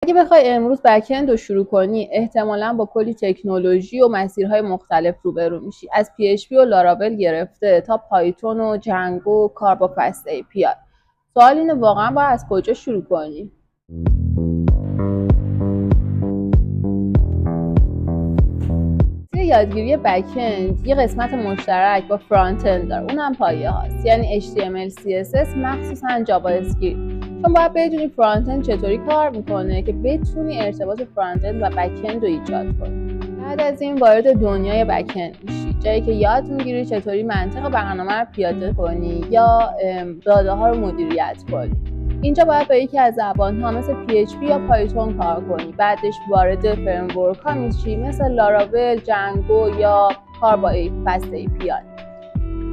اگه بخوای امروز بک‌اند رو شروع کنی، احتمالاً با کلی تکنولوژی و مسیرهای مختلف روبرو میشی. از PHP و لاراول گرفته تا پایتون و جنگو و کار با فست API. سوال اینه واقعاً باید از کجا شروع کنی؟ توی یادگیری بک‌اند یه قسمت مشترک با فرانت اند داره، اونم پایه هاست، یعنی HTML CSS مخصوصاً جاوا اسکریپت. چون باید بدونی فرانت اند چطوری کار میکنه که بتونی ارتباط فرانت اند و بک اند رو ایجاد کنی. بعد از این وارد دنیای بک اند میشی، جایی که یاد میگیری چطوری منطق برنامه رو پیاده کنی یا داده ها رو مدیریت کنی. اینجا باید با یکی از زبان‌ها مثل PHP یا پایتون کار کنی. بعدش وارد فریمورک ها میشی مثل لاراول، جنگو یا کار با فست API.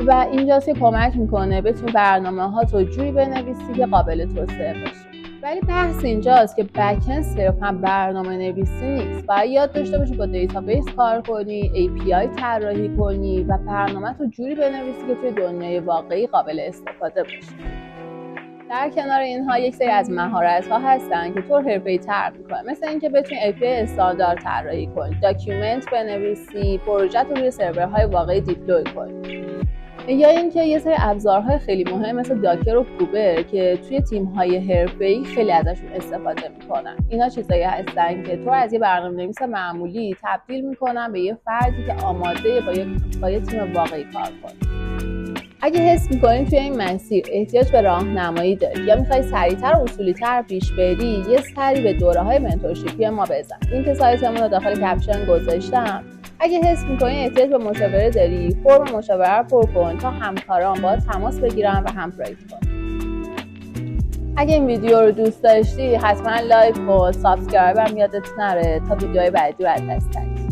و اینجاست که کمک میکنه بتونی برنامه‌هات رو جوری بنویسی که قابل توسعه باشه. ولی بحث اینجاست که بک‌اند صرفاً برنامه نویسی نیست. باید یاد داشته باشی با دیتابیس کار کنی، API طراحی کنی و برنامه‌ت رو جوری بنویسی که توی دنیای واقعی قابل استفاده باشه. در کنار اینها یک سری از مهارت‌ها هستن که تو رو حرفه‌ای‌تر می‌کنه، مثل اینکه بتونی API استاندارد طراحی کنی، داکیومنت بنویسی، پروژه رو روی سرورهای واقعی دیپلوی کنی. یا اینکه یه سری ابزارهای خیلی مهم مثل داکر و کوبر که توی تیم‌های حرفه‌ای خیلی ازشون استفاده می‌کنن. اینا چیزایی هستن که تو از یه برنامه‌نویس معمولی تبدیل می‌کنن به یه فردی که آماده با یه تیم واقعی کار کنه. اگه حس می‌کنی توی این مسیر احتیاج به راهنمایی داری یا می‌خوای سریع‌تر و اصولی‌تر پیش بری، یه سری به دوره‌های منتورشیپی ما بزن. لینک سایتمون رو داخل کپشن گذاشتم. اگه حس می‌کنی احتیاج به مشاوره داری، فرم مشاوره رو پر کن تا همکاران باهات تماس بگیرن و همکاری کنن. اگه این ویدیو رو دوست داشتی حتما لایک و سابسکرایب هم یادت نره تا ویدیوهای بعدی رو از دست ندی.